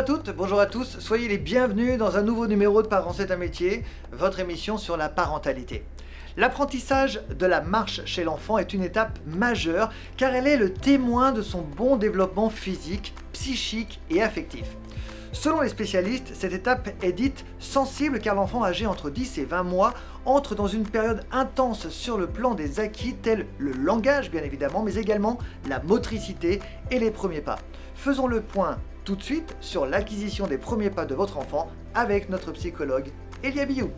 toutes, bonjour à tous, soyez les bienvenus dans un nouveau numéro de Parents c'est un métier, votre émission sur la parentalité. L'apprentissage de la marche chez l'enfant est une étape majeure car elle est le témoin de son bon développement physique, psychique et affectif. Selon les spécialistes, cette étape est dite sensible car l'enfant âgé entre 10 et 20 mois entre dans une période intense sur le plan des acquis tels le langage bien évidemment, mais également la motricité et les premiers pas. Faisons le point tout de suite sur l'acquisition des premiers pas de votre enfant avec notre psychologue Elia Biou.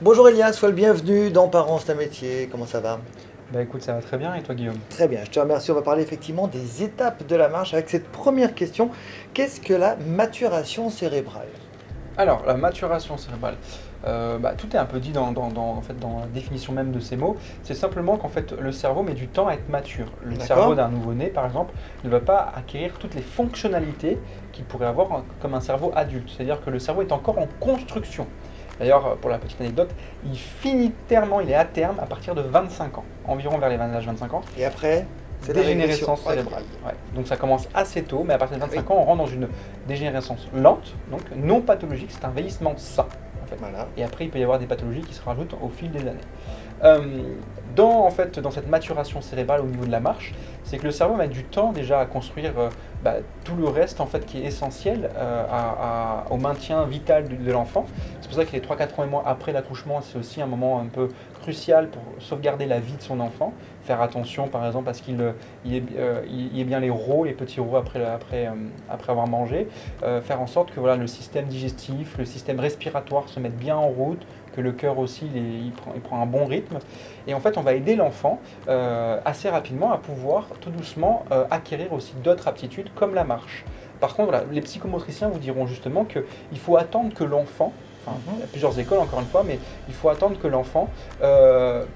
Bonjour Elia, sois le bienvenu dans Parents c'est un métier, comment ça va ? Bah écoute, ça va très bien, et toi Guillaume ? Très bien, je te remercie. On va parler effectivement des étapes de la marche avec cette première question. Qu'est-ce que la maturation cérébrale ? Alors, la maturation cérébrale, tout est un peu dit en fait, dans la définition même de ces mots. C'est simplement qu'en fait, le cerveau met du temps à être mature. Le D'accord. cerveau d'un nouveau-né, par exemple, ne va pas acquérir toutes les fonctionnalités qu'il pourrait avoir comme un cerveau adulte. C'est-à-dire que le cerveau est encore en construction. D'ailleurs, pour la petite anecdote, il est à terme à partir de 25 ans, environ vers l'âge 25 ans. Et après, c'est la Dégénérescence régression. cérébrale. Ouais. Donc ça commence assez tôt, mais à partir de 25 ans, on rentre dans une dégénérescence lente, donc non pathologique, c'est un vieillissement sain. En fait. Voilà. Et après, il peut y avoir des pathologies qui se rajoutent au fil des années. Dans cette maturation cérébrale au niveau de la marche, c'est que le cerveau met du temps déjà à construire tout le reste en fait, qui est essentiel au maintien vital de l'enfant. C'est pour ça que les 3-4 premiers mois après l'accouchement, c'est aussi un moment un peu crucial pour sauvegarder la vie de son enfant. Faire attention par exemple à ce qu'il y ait bien les petits rots après avoir mangé. Faire en sorte que le système digestif, le système respiratoire se mette bien en route, que le cœur aussi il prend un bon rythme. Et en fait, on va aider l'enfant assez rapidement à pouvoir tout doucement acquérir aussi d'autres aptitudes comme la marche. Par contre, les psychomotriciens vous diront justement qu'il faut attendre que l'enfant, il y a plusieurs écoles encore une fois, mais il faut attendre que l'enfant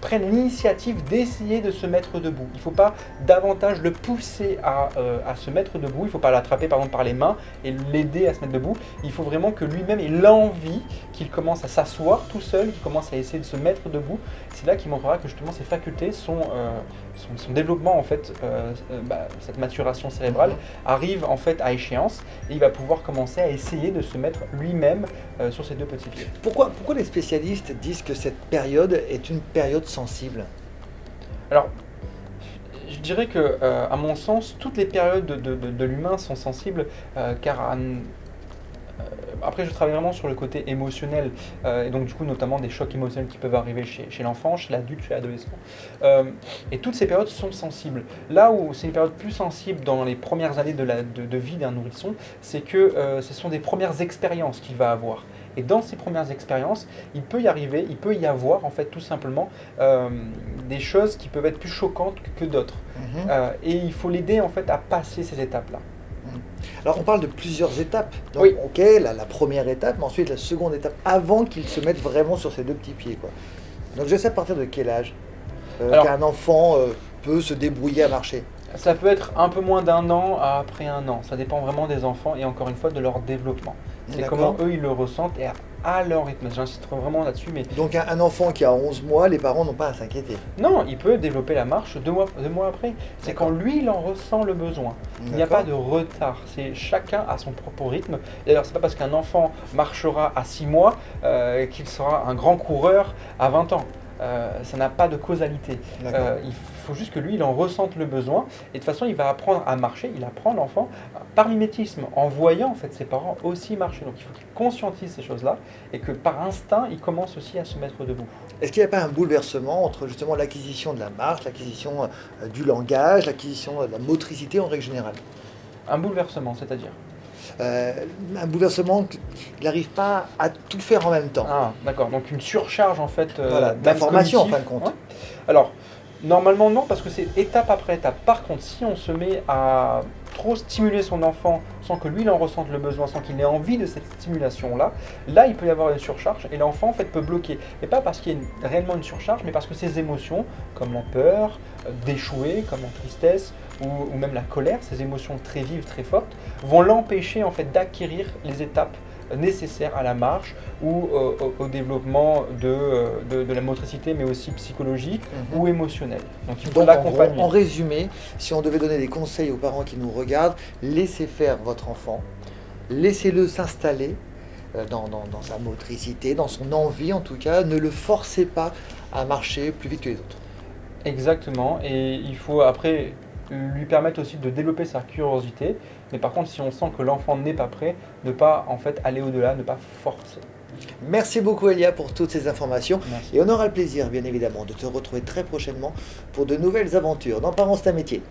prenne l'initiative d'essayer de se mettre debout. Il ne faut pas davantage le pousser à se mettre debout, il ne faut pas l'attraper par exemple par les mains et l'aider à se mettre debout. Il faut vraiment que lui-même ait l'envie, qu'il commence à s'asseoir tout seul, qu'il commence à essayer de se mettre debout. C'est là qu'il montrera que justement ses facultés, son développement en fait, cette maturation cérébrale arrive en fait à échéance et il va pouvoir commencer à essayer de se mettre lui-même sur ses deux petits pieds. Pourquoi les spécialistes disent que cette période est une période sensible ? Alors, je dirais que, à mon sens, toutes les périodes de l'humain sont sensibles, car après, je travaille vraiment sur le côté émotionnel, et donc du coup, notamment des chocs émotionnels qui peuvent arriver chez l'enfant, chez l'adulte, chez l'adolescent. Et toutes ces périodes sont sensibles. Là où c'est une période plus sensible dans les premières années de vie d'un nourrisson, c'est que ce sont des premières expériences qu'il va avoir. Et dans ces premières expériences, il peut y avoir en fait tout simplement des choses qui peuvent être plus choquantes que d'autres. Et il faut l'aider en fait à passer ces étapes-là. Alors on parle de plusieurs étapes. Donc, oui. Ok, la première étape, mais ensuite la seconde étape, avant qu'il se mette vraiment sur ses deux petits pieds, quoi. Donc je sais à partir de quel âge qu'un enfant peut se débrouiller à marcher. Ça peut être un peu moins d'1 an à après 1 an. Ça dépend vraiment des enfants et encore une fois de leur développement. C'est D'accord. comment eux ils le ressentent et à leur rythme. J'insiste vraiment là-dessus. Mais Donc un enfant qui a 11 mois, les parents n'ont pas à s'inquiéter. non, il peut développer la marche 2 mois après. C'est D'accord. quand lui il en ressent le besoin. Il n'y a pas de retard. C'est chacun à son propre rythme. D'ailleurs, c'est pas parce qu'un enfant marchera à 6 mois qu'il sera un grand coureur à 20 ans. Ça n'a pas de causalité. Il faut juste que lui, il en ressente le besoin. Et de toute façon, il va apprendre à marcher. Il apprend l'enfant par mimétisme, en voyant en fait ses parents aussi marcher. Donc il faut qu'il conscientise ces choses-là et que par instinct, il commence aussi à se mettre debout. Est-ce qu'il n'y a pas un bouleversement entre justement l'acquisition de la marche, l'acquisition du langage, l'acquisition de la motricité en règle générale ? Un bouleversement, c'est-à-dire ? Un bouleversement qui n'arrive pas à tout faire en même temps. Ah, d'accord. Donc une surcharge en fait d'informations en fin de compte. Ouais. Alors, normalement non, parce que c'est étape après étape. Par contre, si on se met à trop stimuler son enfant sans que lui il en ressente le besoin, sans qu'il ait envie de cette stimulation-là, là il peut y avoir une surcharge et l'enfant en fait peut bloquer. Et pas parce qu'il y a réellement une surcharge, mais parce que ses émotions, comme la peur, d'échouer, comme la tristesse ou même la colère, ces émotions très vives, très fortes, vont l'empêcher en fait d'acquérir les étapes nécessaires à la marche ou au développement de la motricité, mais aussi psychologique ou émotionnelle. Donc il faut Donc, l'accompagner. en résumé, si on devait donner des conseils aux parents qui nous regardent, laissez faire votre enfant, laissez-le s'installer dans sa motricité, dans son envie en tout cas, ne le forcez pas à marcher plus vite que les autres. Exactement, et il faut après lui permettre aussi de développer sa curiosité, mais par contre si on sent que l'enfant n'est pas prêt, ne pas en fait aller au-delà, ne pas forcer. Merci beaucoup Elia pour toutes ces informations. Merci. Et on aura le plaisir bien évidemment de te retrouver très prochainement pour de nouvelles aventures dans Parents c'est un métier.